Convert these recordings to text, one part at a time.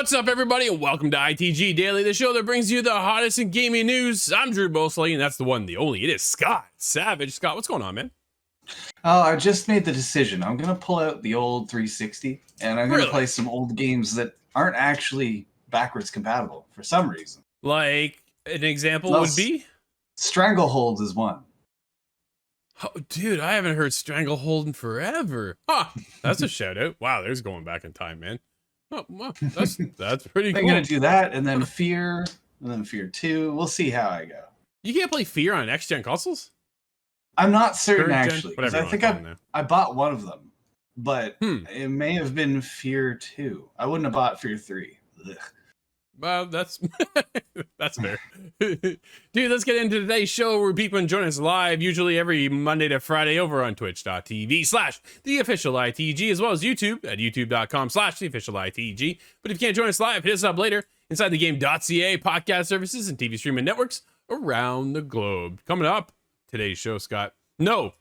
What's up, everybody, and welcome to ITG Daily, the show that brings you the hottest in gaming news. I'm Drew Bosley, and that's the one, the only. It is Scott Savage. Scott, what's going on, man? Oh, I just made the decision. I'm going to pull out the old 360, and I'm going to play some old games that aren't actually backwards compatible for some reason. Like, an example would be? Stranglehold is one. Oh, dude, I haven't heard Stranglehold in forever. Huh, that's a shout out. Wow, there's going back in time, man. Oh, well, that's pretty cool. I'm going to do that, and then Fear, and then Fear 2. We'll see how I go. You can't play Fear on next-gen consoles? I'm not certain, Third gen? actually. Whatever I think I bought one of them, but it may have been Fear 2. I wouldn't have bought Fear 3. Ugh. Well, that's that's fair. Dude, let's get into today's show where people can join us live, usually every Monday to Friday over on twitch.tv/theofficialitg, as well as YouTube at youtube.com/theofficialitg. But if you can't join us live, hit us up later inside the game.ca, podcast services, and TV streaming networks around the globe. Coming up, today's show, Scott. No,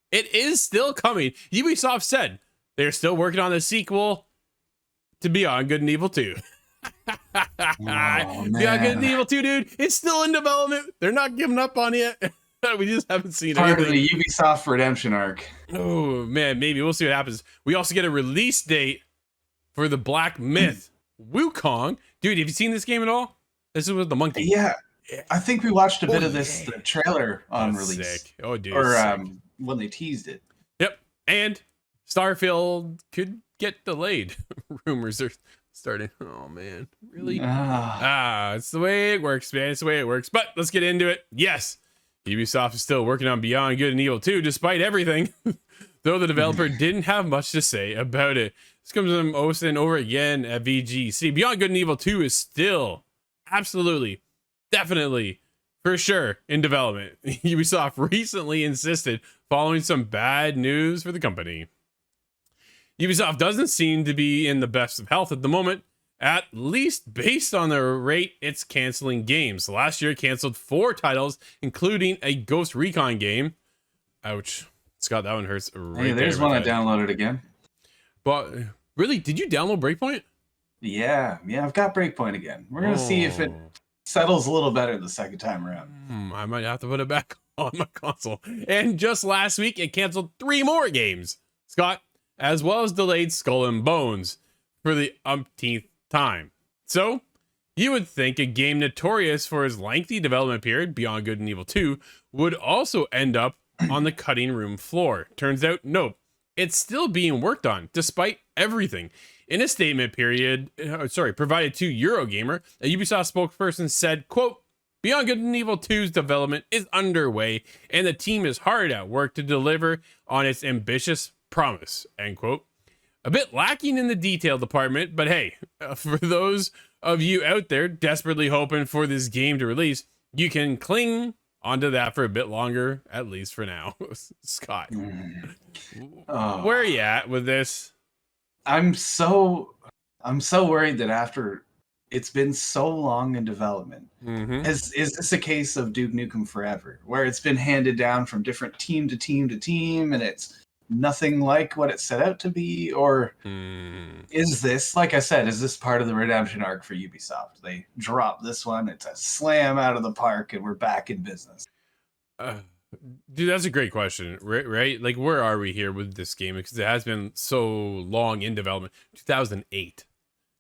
it is still coming. Ubisoft said they're still working on the sequel to Beyond Good and Evil 2. Beyond Good and Evil 2, dude, it's still in development. They're not giving up on it. We just haven't seen part anything. of the Ubisoft redemption arc. Oh man, maybe we'll see what happens. We also get a release date for the Black Myth Wukong. Dude, have you seen this game at all? This is with the monkey. Yeah, I think we watched a bit of this the trailer on release. Sick. Oh, dude, or when they teased it. Yep, and Starfield could get delayed. Rumors are starting. Oh man, really? It's the way it works, man. It's the way it works. But let's get into it. Yes, Ubisoft is still working on Beyond Good and Evil 2, despite everything. Though the developer didn't have much to say about it. This comes from Osen over again at VGC. Beyond Good and Evil 2 is still absolutely, definitely, for sure in development. Ubisoft recently insisted following some bad news for the company. Ubisoft doesn't seem to be in the best of health at the moment, at least based on the rate it's canceling games. Last year, it canceled 4 titles, including a Ghost Recon game. Ouch. Scott, that one hurts right. Hey, there's one I downloaded again. But really, did you download Breakpoint? Yeah, I've got Breakpoint again. We're going to see if it settles a little better the second time around. I might have to put it back on my console. And just last week, it canceled 3 more games. Scott, as well as delayed Skull and Bones for the umpteenth time. So, you would think a game notorious for its lengthy development period, Beyond Good and Evil 2, would also end up on the cutting room floor. Turns out, no. It's still being worked on, despite everything. In a statement provided to Eurogamer, a Ubisoft spokesperson said, quote, Beyond Good and Evil 2's development is underway, and the team is hard at work to deliver on its ambitious promise, end quote. A bit lacking in the detail department, but hey, for those of you out there desperately hoping for this game to release, you can cling onto that for a bit longer, at least for now. Scott, where are you at with this? I'm so worried that after it's been so long in development, is this a case of Duke Nukem Forever, where it's been handed down from different team to team to team, and it's nothing like what it set out to be? Or is this, like I said, is this part of the redemption arc for Ubisoft? They drop this one, it's a slam out of the park, and we're back in business. Dude, that's a great question, right? Like, where are we here with this game? Because it has been so long in development. 2008.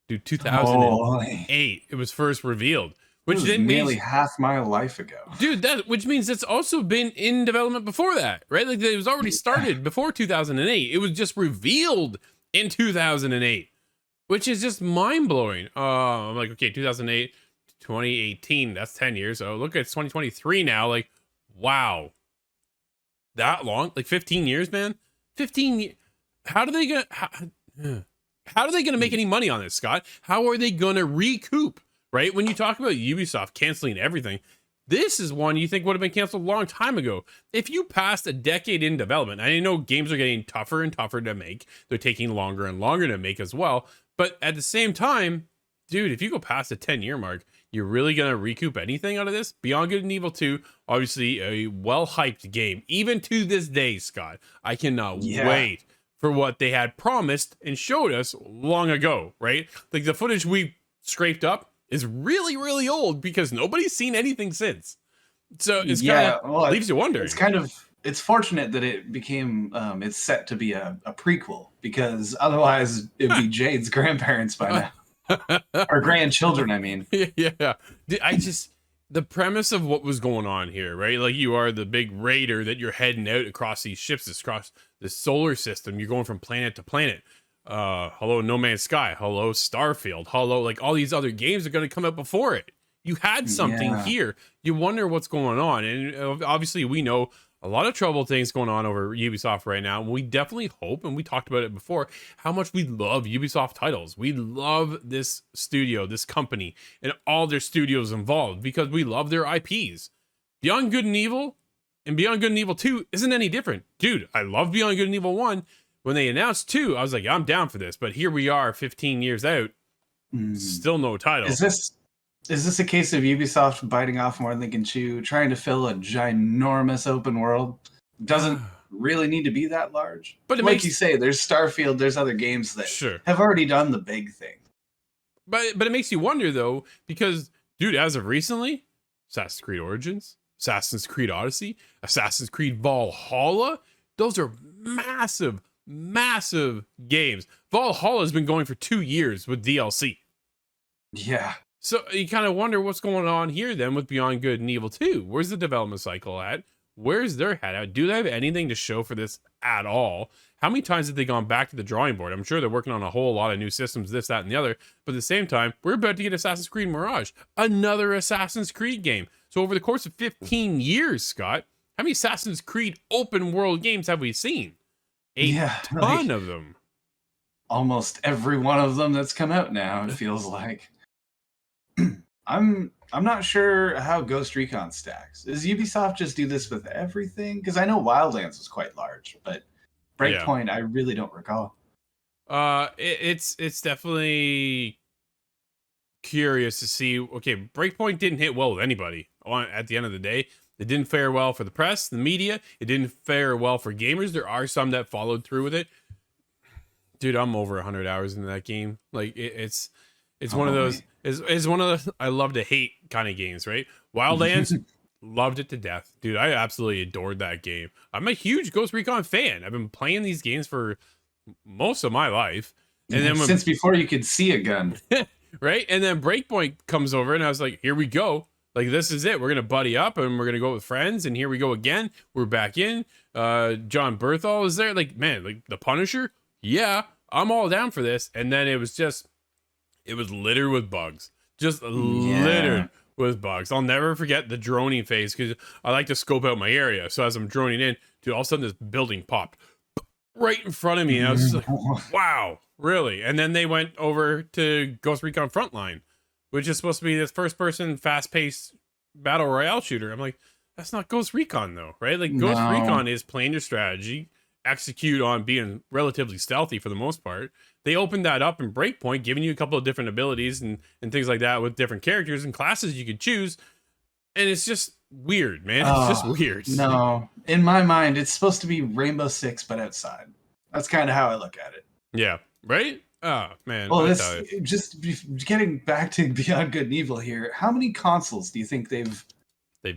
Dude, 2008. It was first revealed. Which was nearly half my life ago. Dude, which means it's also been in development before that, right? Like, it was already started before 2008. It was just revealed in 2008, which is just mind-blowing. I'm like, okay, 2008, 2018, that's 10 years. Oh, look, it's 2023 now. Like, wow. That long? Like 15 years, man? 15 years. How are they going to make any money on this, Scott? How are they going to recoup? Right? When you talk about Ubisoft canceling everything, this is one you think would have been canceled a long time ago. If you passed a decade in development, I know games are getting tougher and tougher to make. They're taking longer and longer to make as well. But at the same time, dude, if you go past the 10-year mark, you're really going to recoup anything out of this? Beyond Good and Evil 2, obviously a well-hyped game. Even to this day, Scott, I cannot wait for what they had promised and showed us long ago, right? Like the footage we scraped up is really, really old because nobody's seen anything since. So it's yeah, kind of leaves you wondering. It's fortunate that it became it's set to be a prequel, because otherwise it'd be Jade's grandparents by now. Or grandchildren, I mean. Yeah. The premise of what was going on here, right? Like, you are the big raider that you're heading out across these ships, across the solar system. You're going from planet to planet. Hello, No Man's Sky. Hello, Starfield. Hello, like, all these other games are going to come out before it. You had something here. You wonder what's going on. And obviously we know a lot of troubled things going on over Ubisoft right now. We definitely hope, and we talked about it before, how much we love Ubisoft titles. We love this studio, this company, and all their studios involved because we love their IPs. Beyond Good and Evil and Beyond Good and Evil 2 isn't any different. Dude, I love Beyond Good and Evil 1. When they announced 2, I was like, I'm down for this. But here we are 15 years out, still no title. Is this a case of Ubisoft biting off more than they can chew, trying to fill a ginormous open world? Doesn't really need to be that large. But like you say, there's Starfield, there's other games that have already done the big thing. But it makes you wonder, though, because, dude, as of recently, Assassin's Creed Origins, Assassin's Creed Odyssey, Assassin's Creed Valhalla, those are massive, massive games. Valhalla has been going for 2 years with DLC. Yeah. So you kind of wonder what's going on here then with Beyond Good and Evil 2. Where's the development cycle at? Where's their head at? Do they have anything to show for this at all? How many times have they gone back to the drawing board? I'm sure they're working on a whole lot of new systems, this, that, and the other. But at the same time, we're about to get Assassin's Creed Mirage, another Assassin's Creed game. So over the course of 15 years, Scott, how many Assassin's Creed open world games have we seen? A ton of them. Almost every one of them that's come out now, it feels like. I'm not sure how Ghost Recon stacks. Does Ubisoft just do this with everything? Because I know Wildlands was quite large, but Breakpoint, I really don't recall. It's definitely curious to see. Okay, Breakpoint didn't hit well with anybody at the end of the day. It didn't fare well for the press, the media. It didn't fare well for gamers. There are some that followed through with it. Dude, I'm over 100 hours into that game. Like, it's one of those. It's one of those I love to hate kind of games, right? Wildlands, loved it to death, dude. I absolutely adored that game. I'm a huge Ghost Recon fan. I've been playing these games for most of my life, and then since before you could see a gun, right? And then Breakpoint comes over, and I was like, here we go. Like, this is it. We're gonna buddy up, and we're gonna go with friends. And here we go again. We're back in. John Berthal is there. Like, man, like the Punisher. Yeah, I'm all down for this. And then it was littered with bugs. Just littered with bugs. I'll never forget the droning phase because I like to scope out my area. So as I'm droning in, dude, all of a sudden this building popped right in front of me. And I was just like, wow, really? And then they went over to Ghost Recon Frontline, which is supposed to be this first-person, fast-paced battle royale shooter. I'm like, that's not Ghost Recon, though, right? Like, Ghost Recon is playing your strategy, execute on being relatively stealthy for the most part. They opened that up in Breakpoint, giving you a couple of different abilities and things like that with different characters and classes you could choose. And it's just weird, man. It's just weird. No, in my mind, it's supposed to be Rainbow Six, but outside. That's kind of how I look at it. Yeah, right? Oh, man. Well, just getting back to Beyond Good and Evil here, how many consoles do you think they've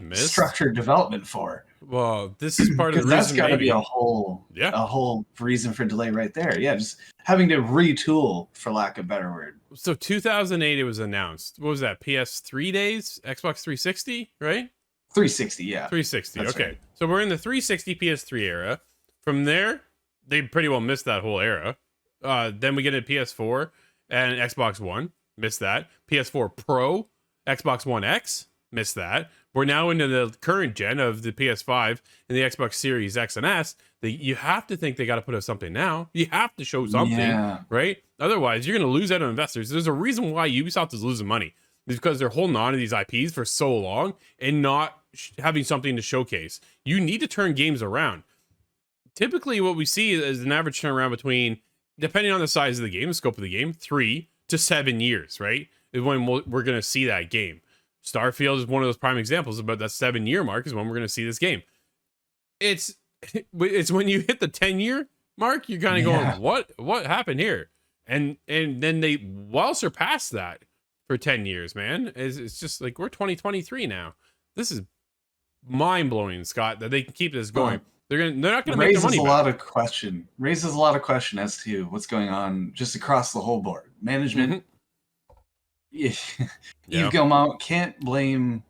missed structured development for? Well, this is part of the reason. That's got to be a whole reason for delay right there. Yeah, just having to retool, for lack of a better word. So 2008, it was announced. What was that? PS3 days, Xbox 360, right? 360, yeah. 360. That's okay, right. So we're in the 360 PS3 era. From there, they pretty well missed that whole era. Then we get into PS4 and Xbox One, missed that. PS4 Pro, Xbox One X, missed that. We're now into the current gen of the PS5 and the Xbox Series X and S. You have to think they got to put out something now. You have to show something, right? Otherwise, you're going to lose out on investors. There's a reason why Ubisoft is losing money. It's because they're holding on to these IPs for so long and not having something to showcase. You need to turn games around. Typically, what we see is an average turnaround between, depending on the size of the game, the scope of the game, 3 to 7 years, right? Is when we're going to see that game. Starfield is one of those prime examples. About that 7-year mark is when we're going to see this game. It's when you hit the 10-year mark, you're kind of going, what happened here? And then they well surpassed that for 10 years, man. It's just like we're 2023 now. This is mind-blowing, Scott, that they can keep this going. They're not gonna make their money back. Raises a lot of question as to what's going on just across the whole board. Management. Yves Guillemot can't blame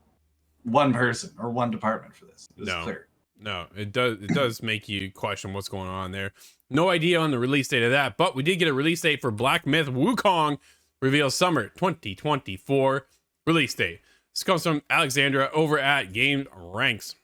one person or one department for this. It's clear. No, it does make you question what's going on there. No idea on the release date of that, but we did get a release date for Black Myth Wukong, reveals summer 2024 release date. This comes from Alexandra over at Game Ranks.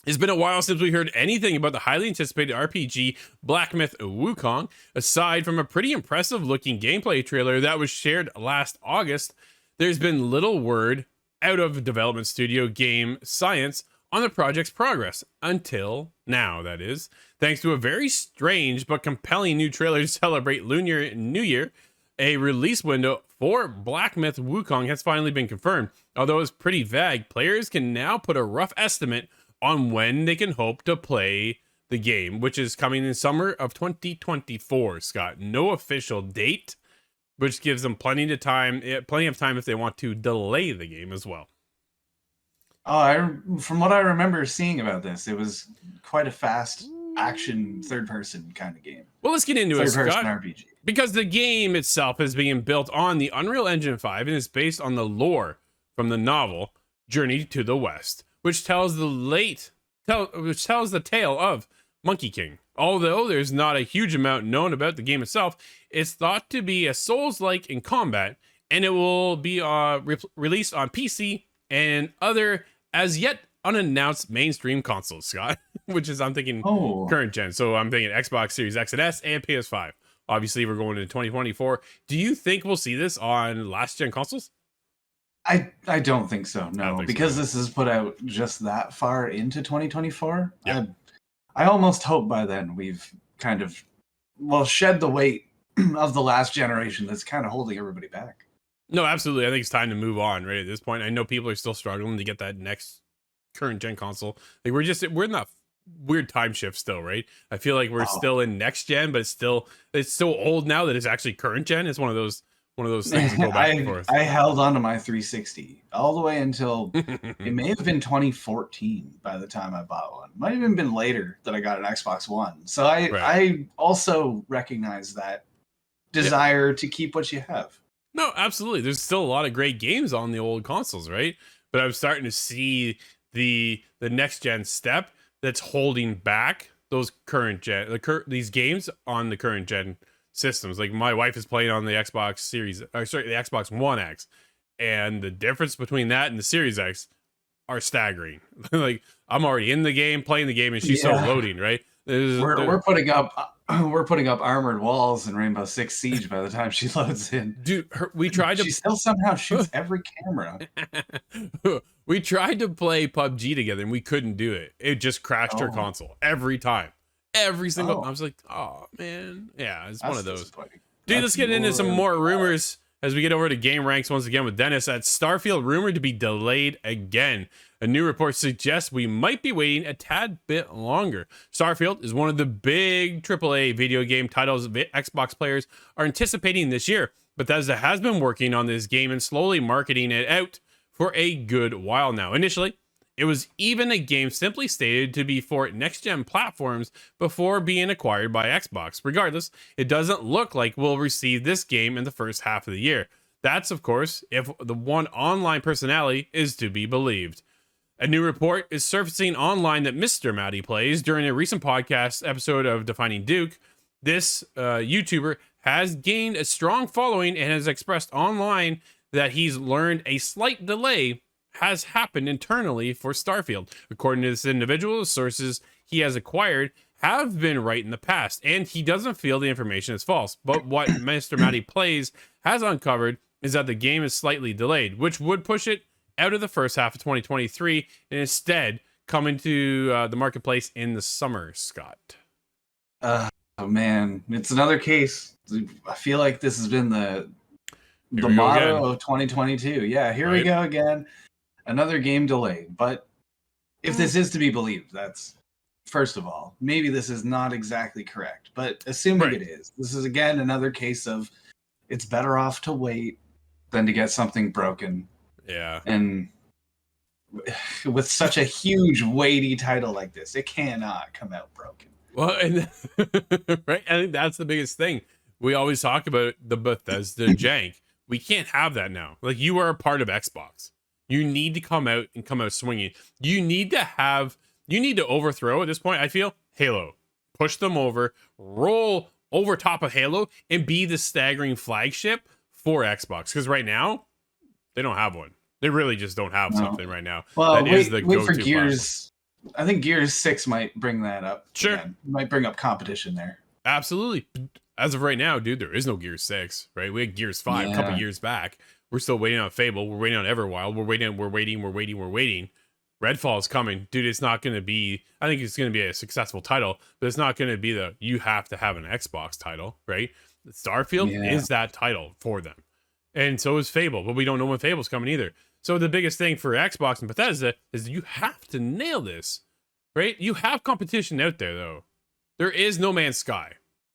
It's been a while since we heard anything about the highly anticipated RPG Black Myth Wukong, aside from a pretty impressive looking gameplay trailer that was shared last August. There's been little word out of development studio Game Science on the project's progress, until now, that is. Thanks to a very strange but compelling new trailer to celebrate Lunar New Year, a release window for Black Myth Wukong has finally been confirmed. Although it's pretty vague, players can now put a rough estimate on when they can hope to play the game, which is coming in summer of 2024, Scott. No official date, which gives them plenty of time if they want to delay the game as well. From what I remember seeing about this, it was quite a fast action third-person kind of game. Well, let's get into it, Scott. RPG. Because the game itself is being built on the Unreal Engine 5 and is based on the lore from the novel Journey to the West, which tells the tale of Monkey King. Although there's not a huge amount known about the game itself, it's thought to be a Souls-like in combat, and it will be released on PC and other as yet unannounced mainstream consoles, Scott, which is, I'm thinking, current gen. So I'm thinking Xbox Series X and S and PS5. Obviously, we're going into 2024. Do you think we'll see this on last gen consoles? I don't think so, no. Because this is put out just that far into 2024. Yeah. I almost hope by then we've kind of, shed the weight of the last generation that's kind of holding everybody back. No, absolutely. I think it's time to move on, right? At this point, I know people are still struggling to get that next current gen console. Like we're in that weird time shift still, right? I feel like we're still in next gen, but it's so old now that it's actually current gen. It's one of those things that go back and forth. I held on to my 360 all the way until it may have been 2014 by the time I bought one. Might have even been later that I got an Xbox One. So I also recognize that desire to keep what you have. No, absolutely. There's still a lot of great games on the old consoles, right? But I'm starting to see the next gen step that's holding back those current gen these games on the current gen systems. Like my wife is playing on the Xbox the Xbox One X, and the difference between that and the Series X are staggering. Like I'm already in the game, playing the game, and she's still loading, right? We're putting up armored walls in Rainbow Six Siege by the time she loads in. Dude, she still somehow shoots every camera. We tried to play PUBG together and we couldn't do it. It just crashed her console every time. Every single I was like, oh man. Yeah, it's one of those. Dude, let's get into some more rumors as we get over to Game Ranks once again with Dennis. At Starfield rumored to be delayed again. A new report suggests we might be waiting a tad bit longer. Starfield is one of the big AAA video game titles Xbox players are anticipating this year. Bethesda has been working on this game and slowly marketing it out for a good while now. Initially, it was even a game simply stated to be for next-gen platforms before being acquired by Xbox. Regardless, it doesn't look like we'll receive this game in the first half of the year. That's, of course, if the one online personality is to be believed. A new report is surfacing online that Mr. Matty plays during a recent podcast episode of Defining Duke. This YouTuber has gained a strong following and has expressed online that he's learned a slight delay has happened internally for Starfield. According to this individual, sources he has acquired have been right in the past, and he doesn't feel the information is false. But what Mr. Matty Plays has uncovered is that the game is slightly delayed, which would push it out of the first half of 2023 and instead come into the marketplace in the summer, Scott. Oh man, it's another case. I feel like this has been the motto of 2022. Yeah, here we go again. Another game delayed. But if this is to be believed, that's, first of all, maybe this is not exactly correct. But assuming it is, this is again another case of it's better off to wait. than to get something broken. Yeah. And with such a huge, weighty title like this, it cannot come out broken. Well, and right, I think that's the biggest thing. We always talk about the Bethesda jank. We can't have that now. Like, you are a part of Xbox. You need to come out swinging. You need to overthrow at this point. I feel Halo, push them over, roll over top of Halo, and be the staggering flagship for Xbox. Because right now, they don't have one. They really just don't have something right now. Well, that is the wait for go-to Gears. Platform. I think Gears 6 might bring that up. Sure. Again. Might bring up competition there. Absolutely. As of right now, dude, there is no Gears 6, right? We had Gears 5 a couple years back. We're still waiting on Fable. We're waiting on Everwild. We're waiting. Redfall's coming. Dude, it's not going to be, I think it's going to be a successful title, but it's not going to be you have to have an Xbox title, right? Starfield is that title for them. And so is Fable, but we don't know when Fable's coming either. So the biggest thing for Xbox and Bethesda is you have to nail this, right? You have competition out there, though. There is No Man's Sky,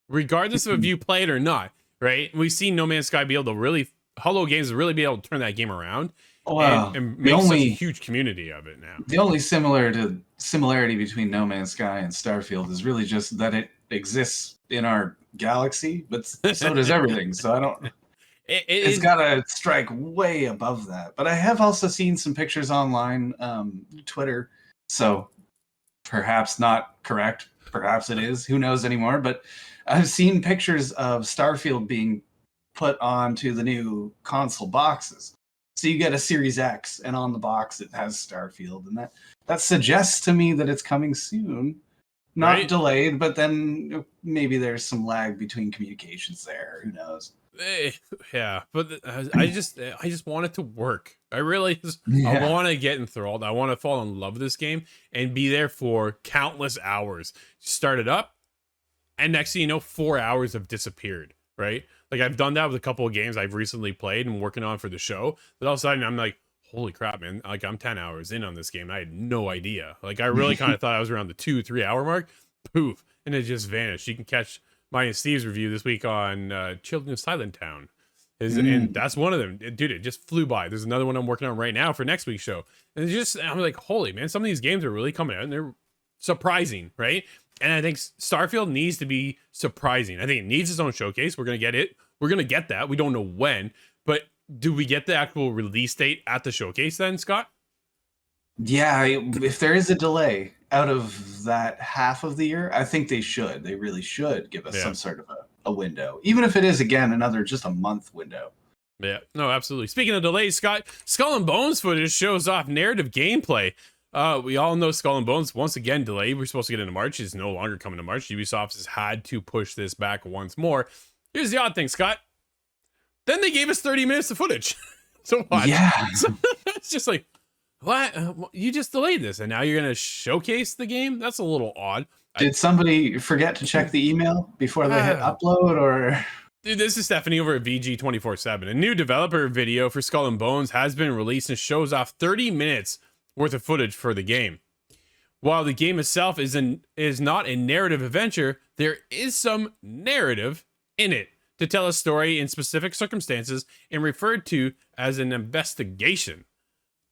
regardless of if you play it or not, right? We've seen No Man's Sky be able to really, Hollow Games really be able to turn that game around and make such a huge community of it now. The only similarity between No Man's Sky and Starfield is really just that it exists in our galaxy, but so does everything. So I don't... It's got to strike way above that. But I have also seen some pictures online, Twitter. So perhaps not correct. Perhaps it is. Who knows anymore? But I've seen pictures of Starfield being put onto the new console boxes. So you get a Series X, and on the box it has Starfield. And that suggests to me that it's coming soon. Not delayed, but then maybe there's some lag between communications there. Who knows? Yeah, but I just want it to work. I really I want to get enthralled. I want to fall in love with this game and be there for countless hours. Start it up, and next thing you know, 4 hours have disappeared, right? Like, I've done that with a couple of games I've recently played and working on for the show, but all of a sudden I'm like, holy crap, man, like, I'm 10 hours in on this game. I had no idea. Like, I really kind of thought I was around the 2-3 hour mark. Poof, and it just vanished. You can catch mine and Steve's review this week on Children of Silent Town. And that's one of them. Dude, it just flew by. There's another one I'm working on right now for next week's show. And I'm like, holy man, some of these games are really coming out and they're surprising, right? And I think Starfield needs to be surprising. I think it needs its own showcase. We're going to get it. We're going to get that. We don't know when, but do we get the actual release date at the showcase then, Scott? Yeah, if there is a delay out of that half of the year, I think they should. They really should give us some sort of a window. Even if it is, again, another just a month window. Yeah, no, absolutely. Speaking of delays, Scott, Skull and Bones footage shows off narrative gameplay. We all know Skull and Bones, once again, delayed. We're supposed to get into March. It's no longer coming to March. Ubisoft has had to push this back once more. Here's the odd thing, Scott. Then they gave us 30 minutes of footage to watch. Yeah. So it's just like, what? You just delayed this, and now you're going to showcase the game? That's a little odd. Did somebody forget to check the email before they hit upload, or... Dude, this is Stephanie over at VG247. A new developer video for Skull and Bones has been released and shows off 30 minutes worth of footage for the game. While the game itself is not a narrative adventure, there is some narrative in it to tell a story in specific circumstances and referred to as an investigation.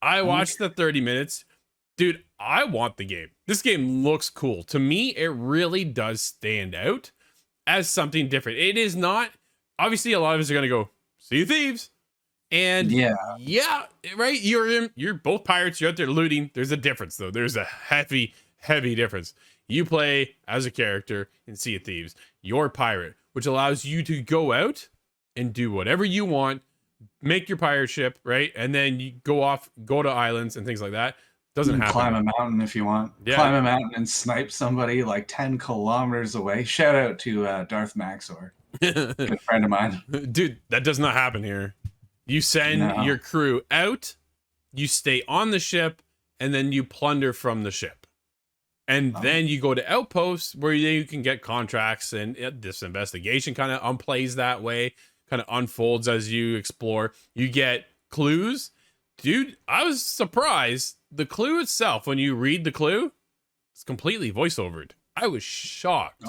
I watched the 30 minutes. Dude, I want the game. This game looks cool. To me, it really does stand out as something different. It is not, obviously a lot of us are going to go, Sea of Thieves. And yeah, right. You're both pirates. You're out there looting. There's a difference though. There's a heavy difference. You play as a character in Sea of Thieves. You're a pirate, which allows you to go out and do whatever you want, make your pirate ship, right? And then you go to islands and things like that. Doesn't happen. Climb a mountain if you want. Yeah. Climb a mountain and snipe somebody like 10 kilometers away. Shout out to Darth Maxor. Good friend of mine. Dude, that does not happen here. You send your crew out, you stay on the ship, and then you plunder from the ship. And then you go to outposts where you can get contracts, and this investigation kind of unplays that way, kind of unfolds as you explore. You get clues. Dude, I was surprised. The clue itself, when you read the clue, it's completely voiceovered. I was shocked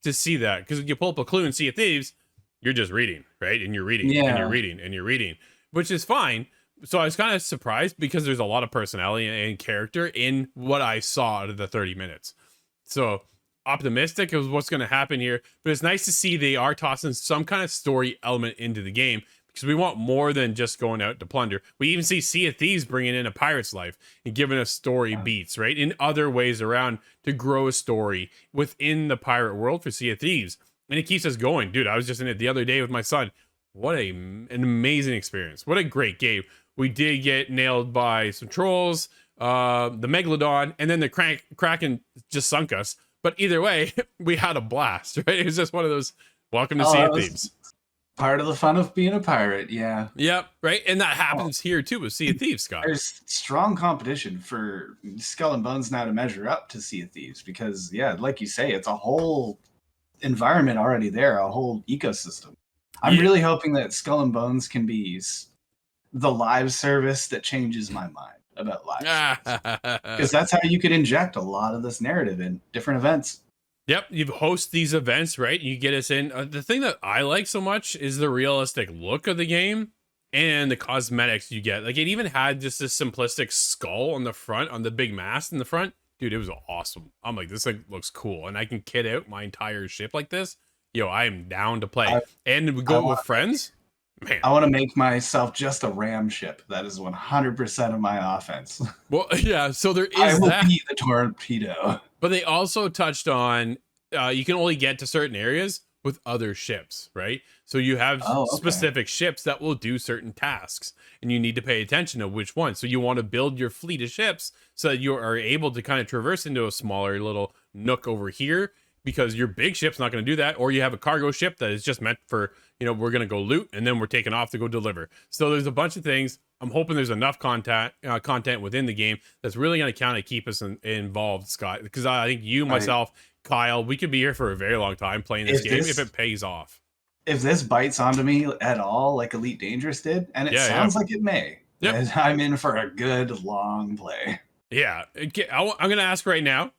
to see that, because when you pull up a clue in Sea of Thieves, you're just reading, right? And you're reading, and you're reading, and you're reading. which is fine. So I was kind of surprised because there's a lot of personality and character in what I saw out of the 30 minutes. So optimistic of what's going to happen here, but it's nice to see they are tossing some kind of story element into the game, because we want more than just going out to plunder. We even see Sea of Thieves bringing in a pirate's life and giving us story beats, right? In other ways around to grow a story within the pirate world for Sea of Thieves. And it keeps us going. Dude, I was just in it the other day with my son. What an amazing experience. What a great game. We did get nailed by some trolls, the Megalodon, and then the Kraken just sunk us. But either way, we had a blast, right? It was just one of those, welcome to Sea of Thieves. Part of the fun of being a pirate, yeah. Yep, right? And that happens here too with Sea of Thieves, Scott. There's strong competition for Skull and Bones now to measure up to Sea of Thieves because, yeah, like you say, it's a whole environment already there, a whole ecosystem. I'm really hoping that Skull and Bones can be the live service that changes my mind about live service. Because that's how you could inject a lot of this narrative in different events. Yep, you host these events, right? You get us in. The thing that I like so much is the realistic look of the game and the cosmetics you get. Like, it even had just this simplistic skull on the front, on the big mast in the front. Dude, it was awesome. I'm like, this thing looks cool. And I can kit out my entire ship like this. Yo, I am down to play. And we go with friends. Man, I want to make myself just a ram ship. That is 100% of my offense. Well, yeah, so there is I will that. be the torpedo. But they also touched on you can only get to certain areas with other ships, right? So you have specific ships that will do certain tasks, and you need to pay attention to which one. So you want to build your fleet of ships so that you are able to kind of traverse into a smaller little nook over here, because your big ship's not going to do that. Or you have a cargo ship that is just meant for, we're going to go loot and then we're taking off to go deliver. So there's a bunch of things. I'm hoping there's enough content within the game that's really going to kind of keep us involved, Scott, because I think you, myself, Kyle, we could be here for a very long time playing this game if it pays off. If this bites onto me at all, like Elite Dangerous did, and it sounds like it may, I'm in for a good long play. Yeah. I'm going to ask right now,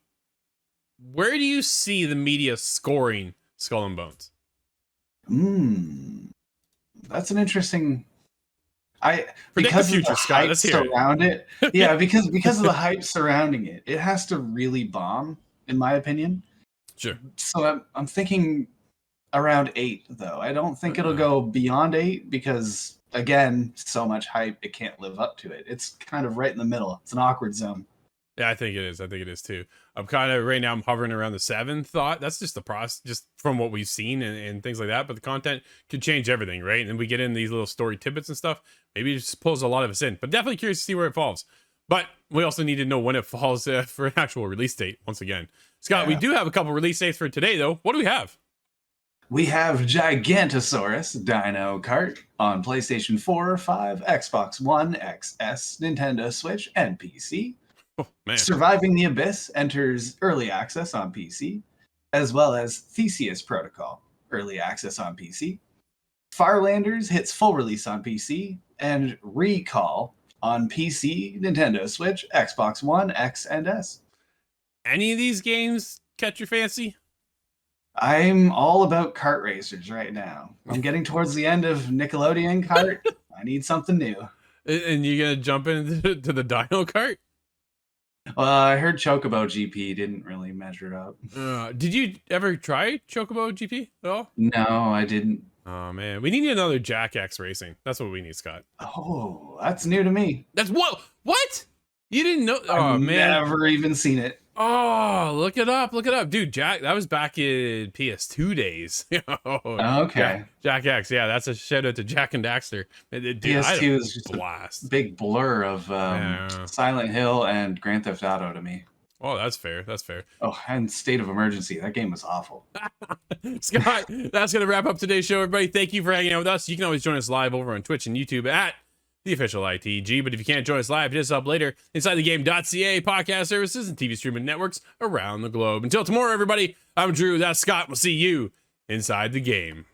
where do you see the media scoring Skull and Bones? That's an interesting... because of the hype surround it. Yeah, because of the hype surrounding it, it has to really bomb, in my opinion. Sure. So I'm thinking around 8, though. I don't think it'll go beyond 8 because, again, so much hype, it can't live up to it. It's kind of right in the middle. It's an awkward zone. Yeah, I think it is. I think it is too. I'm kind of right now. I'm hovering around the 7 thought. That's just the process, just from what we've seen and things like that. But the content could change everything, right? And we get in these little story tidbits and stuff. Maybe it just pulls a lot of us in. But definitely curious to see where it falls. But we also need to know when it falls for an actual release date. Once again, Scott, we do have a couple release dates for today, though. What do we have? We have Gigantosaurus Dino Kart on PlayStation 4, 5, Xbox One, XS, Nintendo Switch, and PC. Oh, man. Surviving the Abyss enters early access on PC, as well as Theseus Protocol, early access on PC. Farlanders hits full release on PC, and Recall on PC, Nintendo Switch, Xbox One, X, and S. Any of these games catch your fancy? I'm all about kart racers right now. I'm getting towards the end of Nickelodeon Kart. I need something new. And you're going to jump into the Dino Kart? Well, I heard Chocobo GP didn't really measure up. Did you ever try Chocobo GP at all? No, I didn't. Oh, man. We need another Jack X Racing. That's what we need, Scott. Oh, that's new to me. That's what? You didn't know? I've never even seen it. Oh, look it up. Dude, Jack, that was back in PS2 days. Okay. Jack X. Yeah, that's a shout out to Jack and Daxter. Dude, PS2 is just blast. A big blur of Silent Hill and Grand Theft Auto to me. Oh, that's fair. Oh, and State of Emergency. That game was awful. Scott, that's going to wrap up today's show, everybody. Thank you for hanging out with us. You can always join us live over on Twitch and YouTube at the official ITG. But if you can't join us live, hit us up later inside the game.ca podcast services and TV streaming networks around the globe. Until tomorrow, everybody, I'm Drew. That's Scott. We'll see you inside the game.